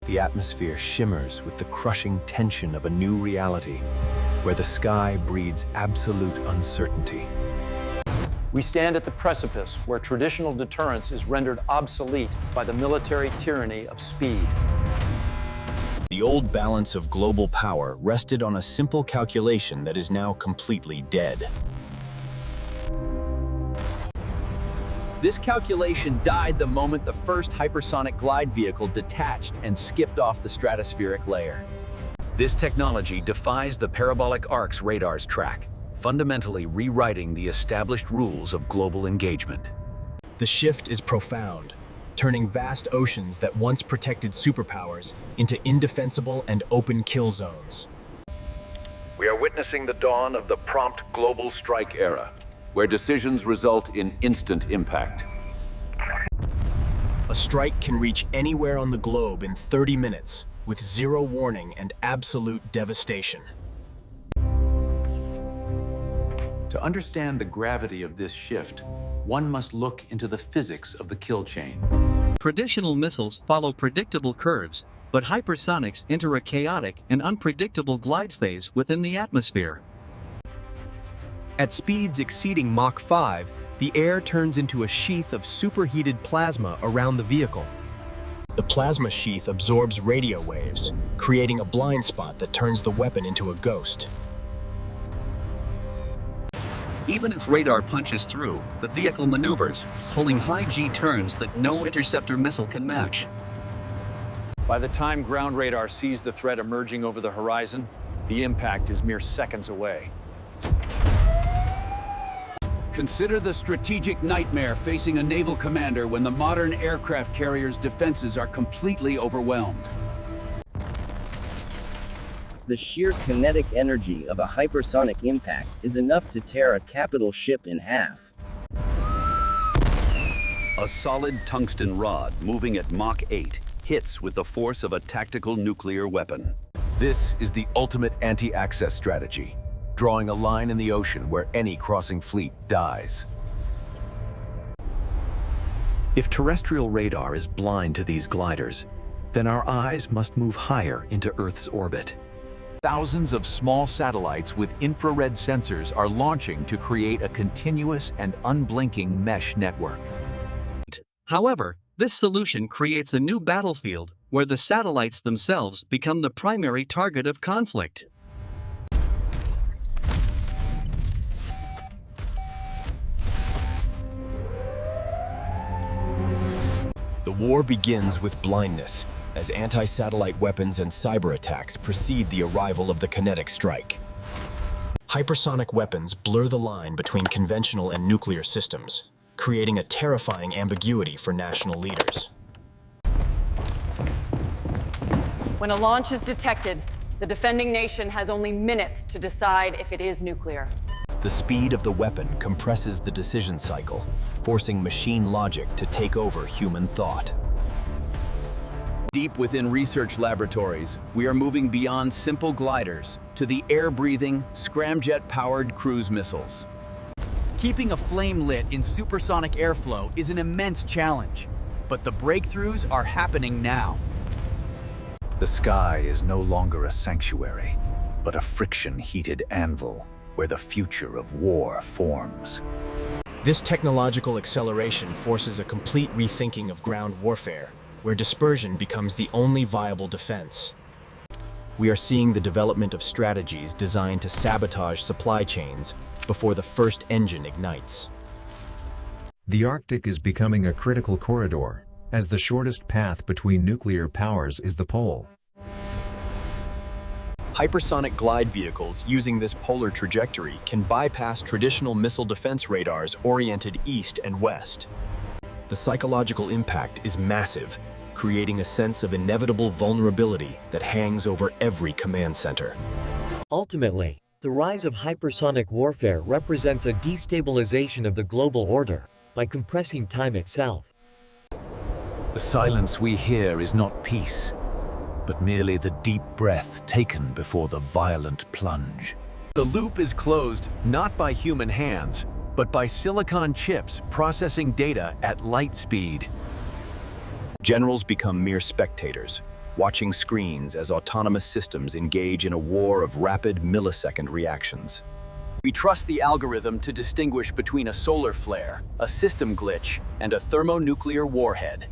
The atmosphere shimmers with the crushing tension of a new reality, where the sky breeds absolute uncertainty. We stand at the precipice where traditional deterrence is rendered obsolete by the military tyranny of speed. The old balance of global power rested on a simple calculation that is now completely dead. This calculation died the moment the first hypersonic glide vehicle detached and skipped off the stratospheric layer. This technology defies the parabolic arc's radar's track, fundamentally rewriting the established rules of global engagement. The shift is profound, turning vast oceans that once protected superpowers into indefensible and open kill zones. We are witnessing the dawn of the prompt global strike era, where decisions result in instant impact. A strike can reach anywhere on the globe in 30 minutes, with zero warning and absolute devastation. To understand the gravity of this shift, one must look into the physics of the kill chain. Traditional missiles follow predictable curves, but hypersonics enter a chaotic and unpredictable glide phase within the atmosphere. At speeds exceeding Mach 5, the air turns into a sheath of superheated plasma around the vehicle. The plasma sheath absorbs radio waves, creating a blind spot that turns the weapon into a ghost. Even if radar punches through, the vehicle maneuvers, pulling high G turns that no interceptor missile can match. By the time ground radar sees the threat emerging over the horizon, the impact is mere seconds away. Consider the strategic nightmare facing a naval commander when the modern aircraft carrier's defenses are completely overwhelmed. The sheer kinetic energy of a hypersonic impact is enough to tear a capital ship in half. A solid tungsten rod moving at Mach 8 hits with the force of a tactical nuclear weapon. This is the ultimate anti-access strategy, drawing a line in the ocean where any crossing fleet dies. If terrestrial radar is blind to these gliders, then our eyes must move higher into Earth's orbit. Thousands of small satellites with infrared sensors are launching to create a continuous and unblinking mesh network. However, this solution creates a new battlefield where the satellites themselves become the primary target of conflict. The war begins with blindness, as anti-satellite weapons and cyber attacks precede the arrival of the kinetic strike. Hypersonic weapons blur the line between conventional and nuclear systems, creating a terrifying ambiguity for national leaders. When a launch is detected, the defending nation has only minutes to decide if it is nuclear. The speed of the weapon compresses the decision cycle, forcing machine logic to take over human thought. Deep within research laboratories, we are moving beyond simple gliders to the air-breathing, scramjet-powered cruise missiles. Keeping a flame lit in supersonic airflow is an immense challenge, but the breakthroughs are happening now. The sky is no longer a sanctuary, but a friction-heated anvil where the future of war forms. This technological acceleration forces a complete rethinking of ground warfare, where dispersion becomes the only viable defense. We are seeing the development of strategies designed to sabotage supply chains before the first engine ignites. The Arctic is becoming a critical corridor, as the shortest path between nuclear powers is the pole. Hypersonic glide vehicles using this polar trajectory can bypass traditional missile defense radars oriented east and west. The psychological impact is massive, creating a sense of inevitable vulnerability that hangs over every command center. Ultimately, the rise of hypersonic warfare represents a destabilization of the global order by compressing time itself. The silence we hear is not peace, but merely the deep breath taken before the violent plunge. The loop is closed not by human hands, but by silicon chips processing data at light speed. Generals become mere spectators, watching screens as autonomous systems engage in a war of rapid millisecond reactions. We trust the algorithm to distinguish between a solar flare, a system glitch, and a thermonuclear warhead.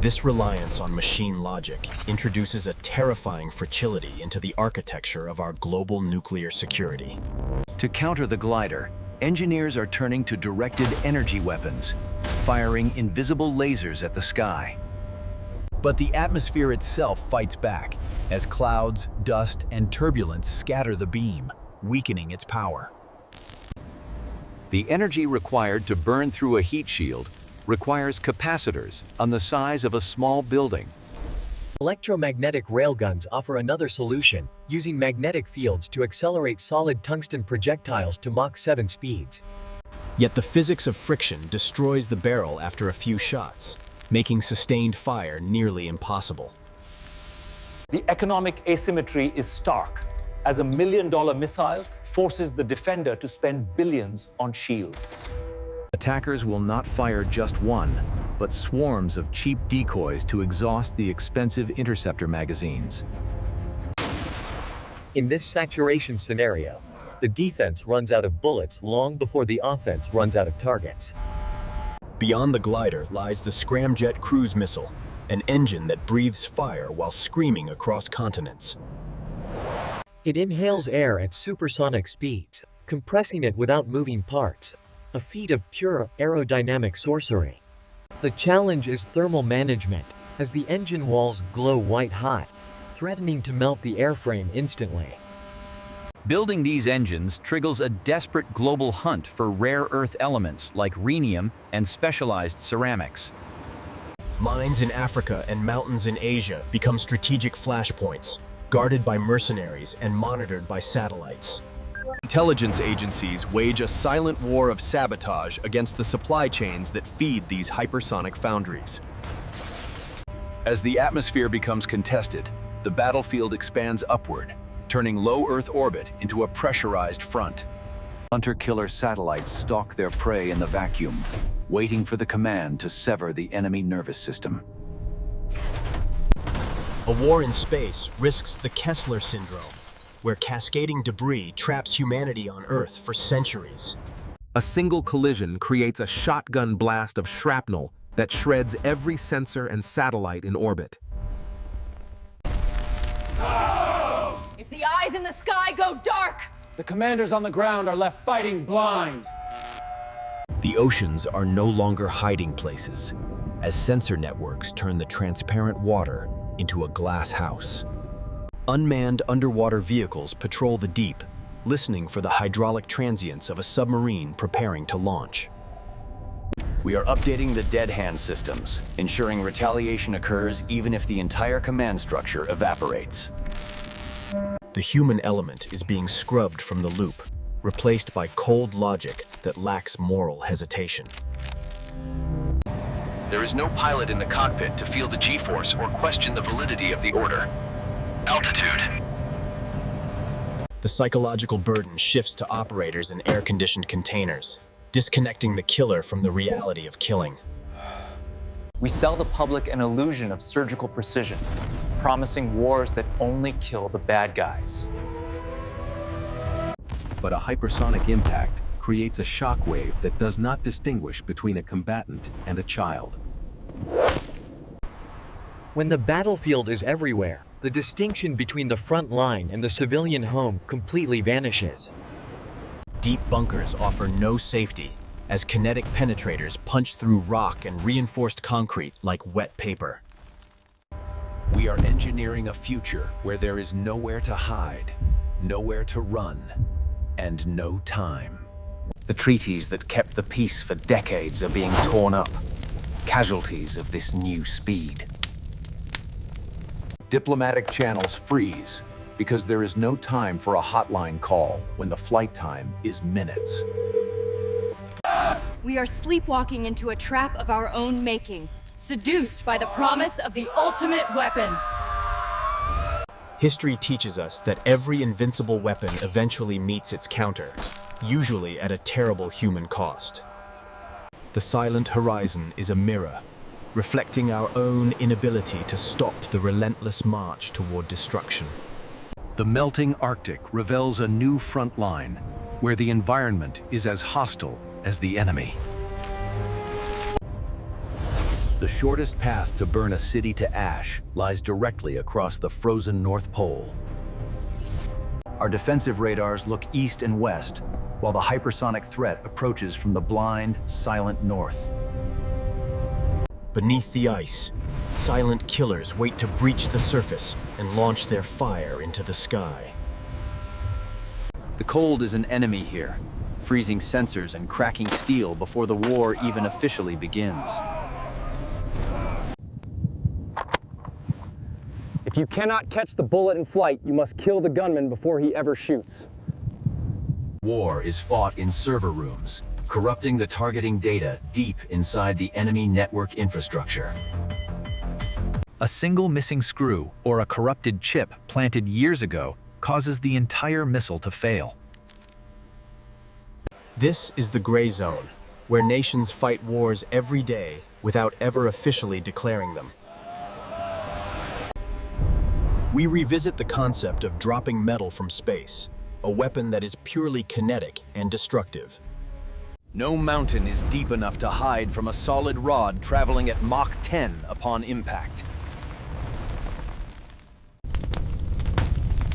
This reliance on machine logic introduces a terrifying fragility into the architecture of our global nuclear security. To counter the glider, engineers are turning to directed energy weapons, firing invisible lasers at the sky. But the atmosphere itself fights back, as clouds, dust, and turbulence scatter the beam, weakening its power. The energy required to burn through a heat shield requires capacitors on the size of a small building. Electromagnetic railguns offer another solution, using magnetic fields to accelerate solid tungsten projectiles to Mach 7 speeds. Yet the physics of friction destroys the barrel after a few shots, making sustained fire nearly impossible. The economic asymmetry is stark, as a $1 million missile forces the defender to spend billions on shields. Attackers will not fire just one, but swarms of cheap decoys to exhaust the expensive interceptor magazines. In this saturation scenario, the defense runs out of bullets long before the offense runs out of targets. Beyond the glider lies the Scramjet cruise missile, an engine that breathes fire while screaming across continents. It inhales air at supersonic speeds, compressing it without moving parts, a feat of pure aerodynamic sorcery. The challenge is thermal management, as the engine walls glow white-hot, threatening to melt the airframe instantly. Building these engines triggers a desperate global hunt for rare earth elements like rhenium and specialized ceramics. Mines in Africa and mountains in Asia become strategic flashpoints, guarded by mercenaries and monitored by satellites. Intelligence agencies wage a silent war of sabotage against the supply chains that feed these hypersonic foundries. As the atmosphere becomes contested, the battlefield expands upward, turning low Earth orbit into a pressurized front. Hunter-killer satellites stalk their prey in the vacuum, waiting for the command to sever the enemy nervous system. A war in space risks the Kessler syndrome, where cascading debris traps humanity on Earth for centuries. A single collision creates a shotgun blast of shrapnel that shreds every sensor and satellite in orbit. If the eyes in the sky go dark, The commanders on the ground are left fighting blind. The oceans are no longer hiding places, as sensor networks turn the transparent water into a glass house. Unmanned underwater vehicles patrol the deep, listening for the hydraulic transients of a submarine preparing to launch. We are updating the dead hand systems, ensuring retaliation occurs even if the entire command structure evaporates. The human element is being scrubbed from the loop, replaced by cold logic that lacks moral hesitation. There is no pilot in the cockpit to feel the G-force or question the validity of the order. Altitude. The psychological burden shifts to operators in air-conditioned containers, disconnecting the killer from the reality of killing. We sell the public an illusion of surgical precision, promising wars that only kill the bad guys. But a hypersonic impact creates a shockwave that does not distinguish between a combatant and a child. When the battlefield is everywhere, the distinction between the front line and the civilian home completely vanishes. Deep bunkers offer no safety, as kinetic penetrators punch through rock and reinforced concrete like wet paper. We are engineering a future where there is nowhere to hide, nowhere to run, and no time. The treaties that kept the peace for decades are being torn up, casualties of this new speed. Diplomatic channels freeze because there is no time for a hotline call when the flight time is minutes. We are sleepwalking into a trap of our own making, seduced by the promise of the ultimate weapon. History teaches us that every invincible weapon eventually meets its counter, usually at a terrible human cost. The silent horizon is a mirror, reflecting our own inability to stop the relentless march toward destruction. The melting Arctic reveals a new front line, where the environment is as hostile as the enemy. The shortest path to burn a city to ash lies directly across the frozen North Pole. Our defensive radars look east and west, while the hypersonic threat approaches from the blind, silent north. Beneath the ice, silent killers wait to breach the surface and launch their fire into the sky. The cold is an enemy here, freezing sensors and cracking steel before the war even officially begins. If you cannot catch the bullet in flight, you must kill the gunman before he ever shoots. War is fought in server rooms, corrupting the targeting data deep inside the enemy network infrastructure. A single missing screw or a corrupted chip planted years ago causes the entire missile to fail. This is the gray zone, where nations fight wars every day without ever officially declaring them. We revisit the concept of dropping metal from space, a weapon that is purely kinetic and destructive. No mountain is deep enough to hide from a solid rod traveling at Mach 10 upon impact.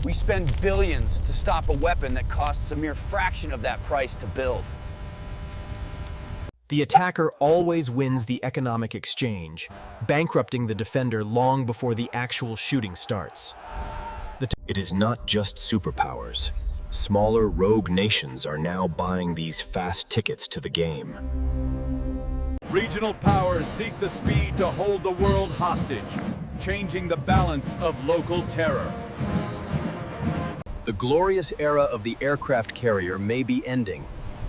We spend billions to stop a weapon that costs a mere fraction of that price to build. The attacker always wins the economic exchange, bankrupting the defender long before the actual shooting starts. It is not just superpowers. Smaller rogue nations are now buying these fast tickets to the game. Regional powers seek the speed to hold the world hostage, changing the balance of local terror. The glorious era of the aircraft carrier may be ending,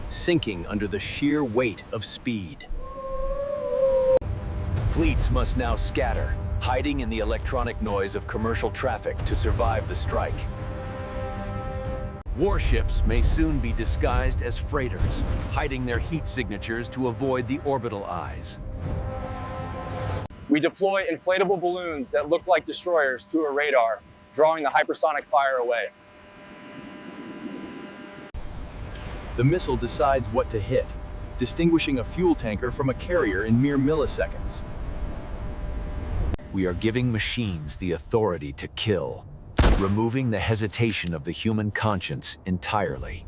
sinking under the sheer weight of speed. Fleets must now scatter, hiding in the electronic noise of commercial traffic to survive the strike. Warships may soon be disguised as freighters, hiding their heat signatures to avoid the orbital eyes. We deploy inflatable balloons that look like destroyers to a radar, drawing the hypersonic fire away. The missile decides what to hit, distinguishing a fuel tanker from a carrier in mere milliseconds. We are giving machines the authority to kill, removing the hesitation of the human conscience entirely.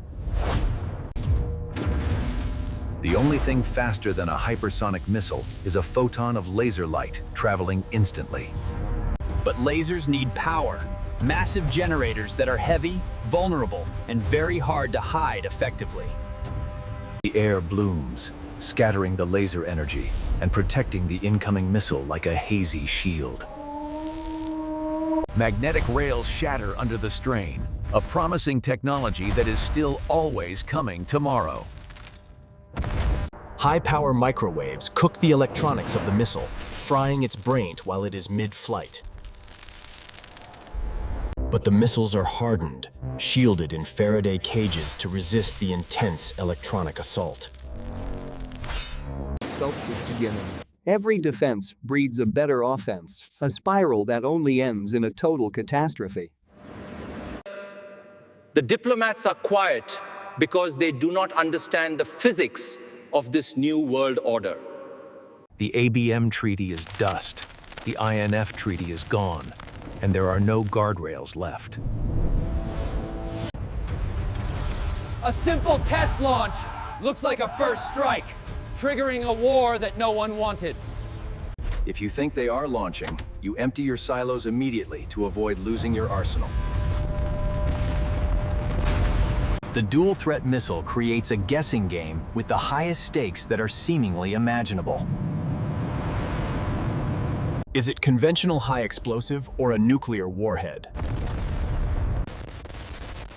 The only thing faster than a hypersonic missile is a photon of laser light traveling instantly. But lasers need power. Massive generators that are heavy, vulnerable, and very hard to hide effectively. The air blooms, scattering the laser energy and protecting the incoming missile like a hazy shield. Magnetic rails shatter under the strain, a promising technology that is still always coming tomorrow. High-power microwaves cook the electronics of the missile, frying its brain while it is mid-flight. But the missiles are hardened, shielded in Faraday cages to resist the intense electronic assault. Every defense breeds a better offense, a spiral that only ends in a total catastrophe. The diplomats are quiet because they do not understand the physics of this new world order. The ABM treaty is dust, the INF treaty is gone, and there are no guardrails left. A simple test launch looks like a first strike, triggering a war that no one wanted. If you think they are launching, you empty your silos immediately to avoid losing your arsenal. The dual-threat missile creates a guessing game with the highest stakes that are seemingly imaginable. Is it conventional high explosive or a nuclear warhead?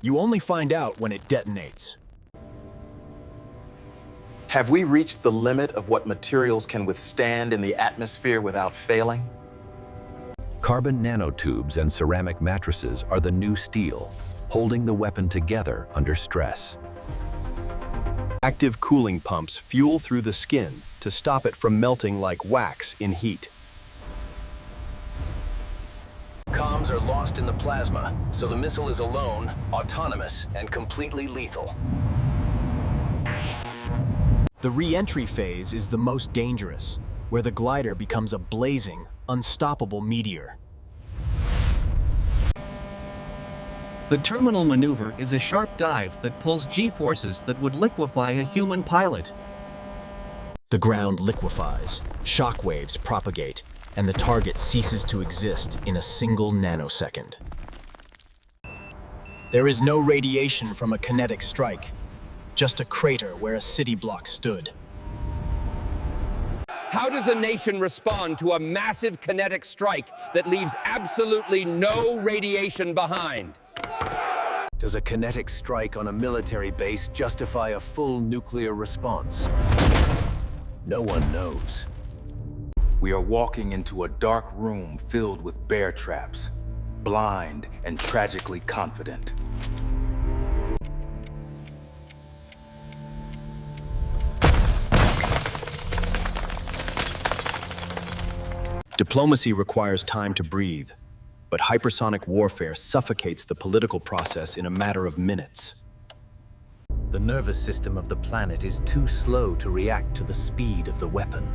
You only find out when it detonates. Have we reached the limit of what materials can withstand in the atmosphere without failing? Carbon nanotubes and ceramic mattresses are the new steel, holding the weapon together under stress. Active cooling pumps fuel through the skin to to stop it from melting like wax in heat. Comms are lost in the plasma, so the missile is alone, autonomous, and completely lethal. The re-entry phase is the most dangerous, where the glider becomes a blazing, unstoppable meteor. The terminal maneuver is a sharp dive that pulls G-forces that would liquefy a human pilot. The ground liquefies, shock waves propagate, and the target ceases to exist in a single nanosecond. There is no radiation from a kinetic strike, just a crater where a city block stood. How does a nation respond to a massive kinetic strike that leaves absolutely no radiation behind? Does a kinetic strike on a military base justify a full nuclear response? No one knows. We are walking into a dark room filled with bear traps, blind and tragically confident. Diplomacy requires time to breathe, but hypersonic warfare suffocates the political process in a matter of minutes. The nervous system of the planet is too slow to react to the speed of the weapon.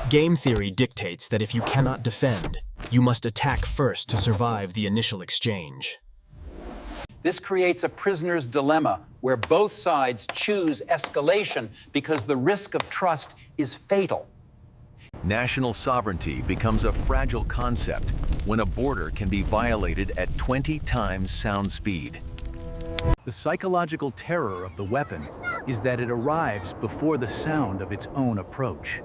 Game theory dictates that if you cannot defend, you must attack first to survive the initial exchange. This creates a prisoner's dilemma where both sides choose escalation because the risk of trust is fatal. National sovereignty becomes a fragile concept when a border can be violated at 20 times sound speed. The psychological terror of the weapon is that it arrives before the sound of its own approach.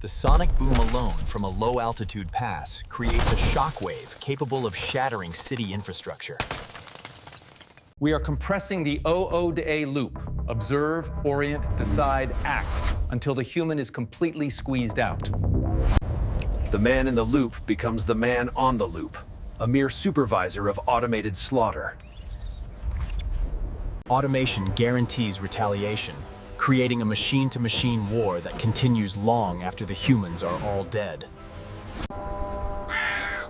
The sonic boom alone from a low-altitude pass creates a shockwave capable of shattering city infrastructure. We are compressing the OO to A loop, observe, orient, decide, act, until the human is completely squeezed out. The man in the loop becomes the man on the loop, a mere supervisor of automated slaughter. Automation guarantees retaliation, creating a machine-to-machine war that continues long after the humans are all dead.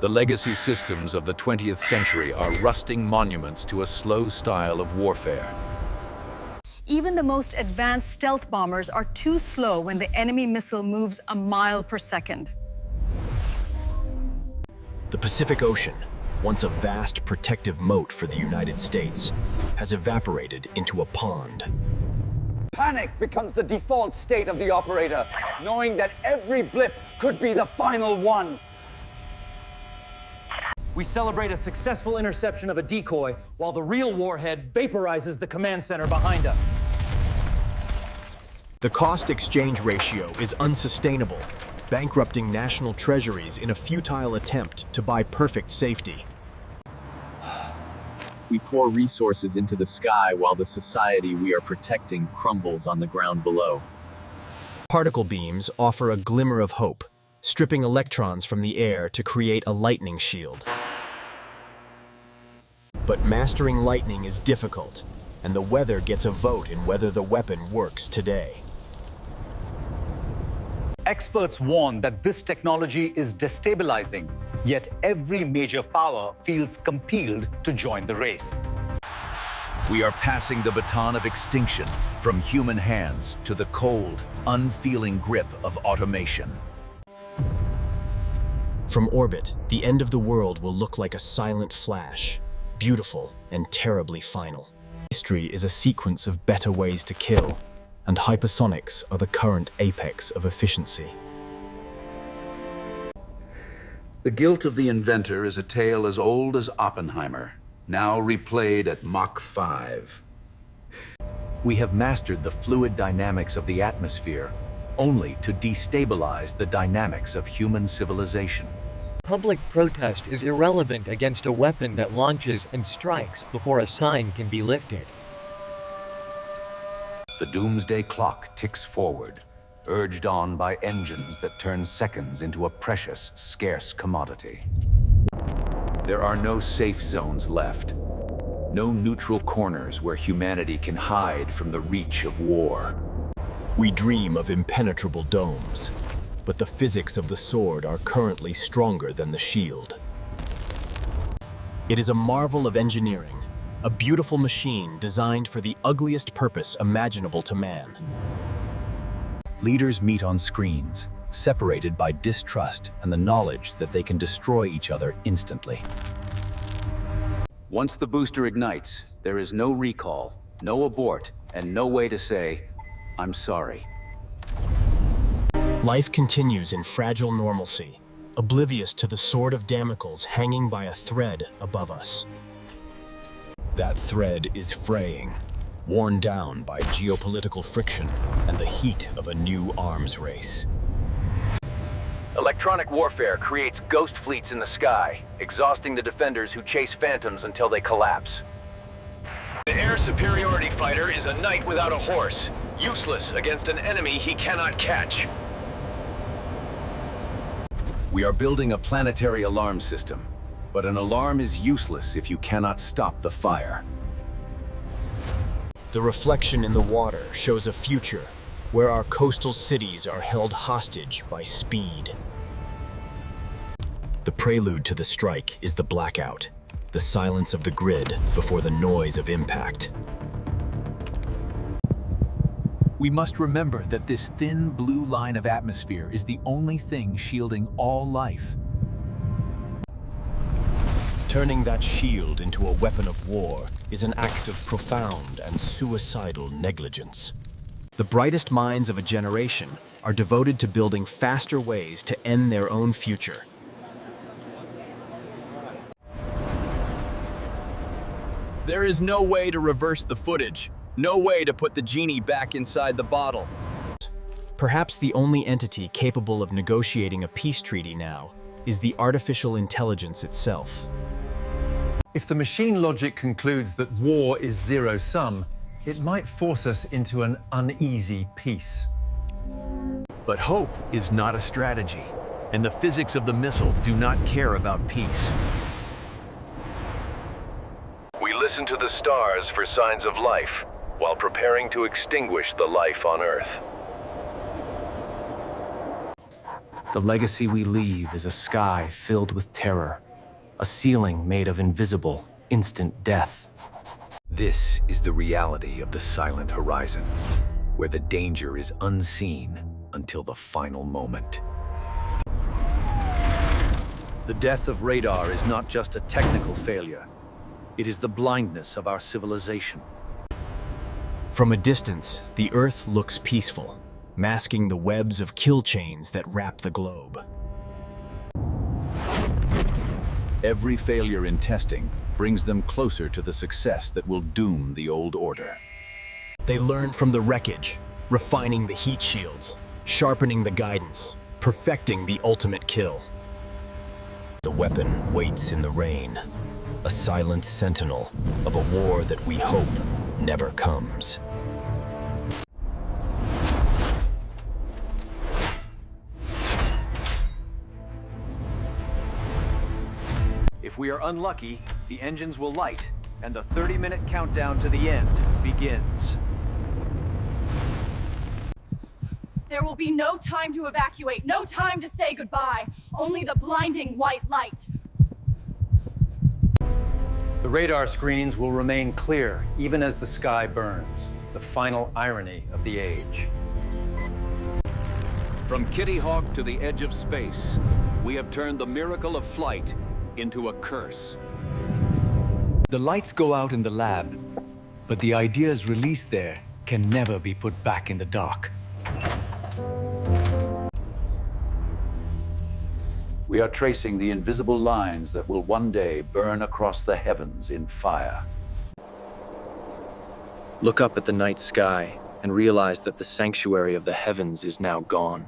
The legacy systems of the 20th century are rusting monuments to a slow style of warfare. Even the most advanced stealth bombers are too slow when the enemy missile moves a mile per second. The Pacific Ocean, once a vast protective moat for the United States, has evaporated into a pond. Panic becomes the default state of the operator, knowing that every blip could be the final one. We celebrate a successful interception of a decoy while the real warhead vaporizes the command center behind us. The cost-exchange ratio is unsustainable, bankrupting national treasuries in a futile attempt to buy perfect safety. We pour resources into the sky while the society we are protecting crumbles on the ground below. Particle beams offer a glimmer of hope, stripping electrons from the air to create a lightning shield. But mastering lightning is difficult, and the weather gets a vote in whether the weapon works today. Experts warn that this technology is destabilizing, yet every major power feels compelled to join the race. We are passing the baton of extinction from human hands to the cold, unfeeling grip of automation. From orbit, the end of the world will look like a silent flash, beautiful and terribly final. History is a sequence of better ways to kill, and hypersonics are the current apex of efficiency. The guilt of the inventor is a tale as old as Oppenheimer, now replayed at Mach 5. We have mastered the fluid dynamics of the atmosphere only to destabilize the dynamics of human civilization. Public protest is irrelevant against a weapon that launches and strikes before a sign can be lifted. The doomsday clock ticks forward, urged on by engines that turn seconds into a precious, scarce commodity. There are no safe zones left. No neutral corners where humanity can hide from the reach of war. We dream of impenetrable domes, but the physics of the sword are currently stronger than the shield. It is a marvel of engineering, a beautiful machine designed for the ugliest purpose imaginable to man. Leaders meet on screens, separated by distrust and the knowledge that they can destroy each other instantly. Once the booster ignites, there is no recall, no abort, and no way to say, "I'm sorry." Life continues in fragile normalcy, oblivious to the sword of Damocles hanging by a thread above us. That thread is fraying, worn down by geopolitical friction and the heat of a new arms race. Electronic warfare creates ghost fleets in the sky, exhausting the defenders who chase phantoms until they collapse. The air superiority fighter is a knight without a horse, useless against an enemy he cannot catch. We are building a planetary alarm system, but an alarm is useless if you cannot stop the fire. The reflection in the water shows a future where our coastal cities are held hostage by speed. The prelude to the strike is the blackout, the silence of the grid before the noise of impact. We must remember that this thin blue line of atmosphere is the only thing shielding all life. Turning that shield into a weapon of war is an act of profound and suicidal negligence. The brightest minds of a generation are devoted to building faster ways to end their own future. There is no way to reverse the footage. No way to put the genie back inside the bottle. Perhaps the only entity capable of negotiating a peace treaty now is the artificial intelligence itself. If the machine logic concludes that war is zero-sum, it might force us into an uneasy peace. But hope is not a strategy, and the physics of the missile do not care about peace. We listen to the stars for signs of life, while preparing to extinguish the life on Earth. The legacy we leave is a sky filled with terror, a ceiling made of invisible, instant death. This is the reality of the silent horizon, where the danger is unseen until the final moment. The death of radar is not just a technical failure. It is the blindness of our civilization. From a distance, the Earth looks peaceful, masking the webs of kill chains that wrap the globe. Every failure in testing brings them closer to the success that will doom the old order. They learn from the wreckage, refining the heat shields, sharpening the guidance, perfecting the ultimate kill. The weapon waits in the rain, a silent sentinel of a war that we hope never comes. If we are unlucky, the engines will light, and the 30-minute countdown to the end begins. There will be no time to evacuate, no time to say goodbye. Only the blinding white light. The radar screens will remain clear even as the sky burns, the final irony of the age. From Kitty Hawk to the edge of space, we have turned the miracle of flight into a curse. The lights go out in the lab, but the ideas released there can never be put back in the dark. We are tracing the invisible lines that will one day burn across the heavens in fire. Look up at the night sky and realize that the sanctuary of the heavens is now gone.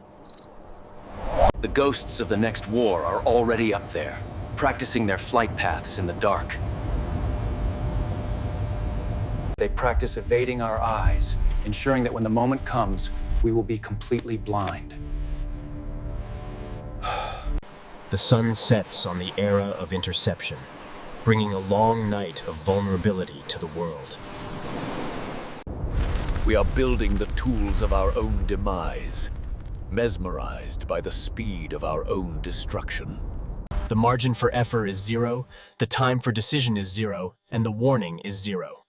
The ghosts of the next war are already up there, practicing their flight paths in the dark. They practice evading our eyes, ensuring that when the moment comes, we will be completely blind. The sun sets on the era of interception, bringing a long night of vulnerability to the world. We are building the tools of our own demise, mesmerized by the speed of our own destruction. The margin for error is 0, the time for decision is 0, and the warning is 0.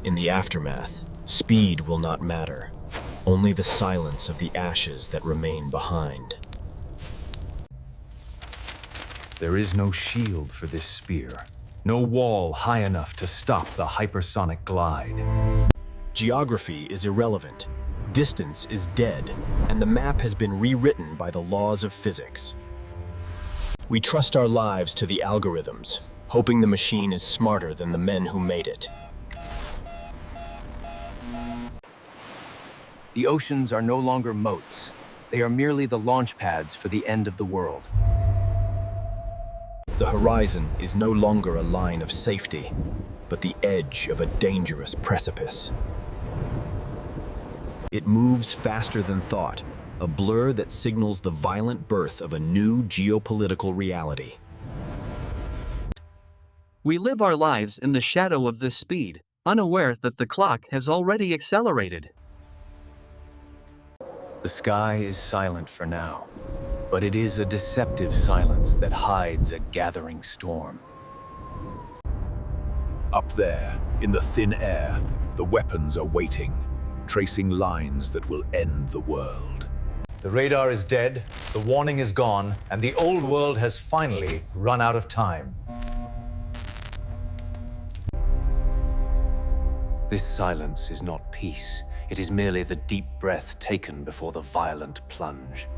In the aftermath, speed will not matter, only the silence of the ashes that remain behind. There is no shield for this spear. No wall high enough to stop the hypersonic glide. Geography is irrelevant, distance is dead, and the map has been rewritten by the laws of physics. We trust our lives to the algorithms, hoping the machine is smarter than the men who made it. The oceans are no longer moats. They are merely the launch pads for the end of the world. The horizon is no longer a line of safety, but the edge of a dangerous precipice. It moves faster than thought, a blur that signals the violent birth of a new geopolitical reality. We live our lives in the shadow of this speed, unaware that the clock has already accelerated. The sky is silent for now, but it is a deceptive silence that hides a gathering storm. Up there, in the thin air, the weapons are waiting, tracing lines that will end the world. The radar is dead, the warning is gone, and the old world has finally run out of time. This silence is not peace. It is merely the deep breath taken before the violent plunge.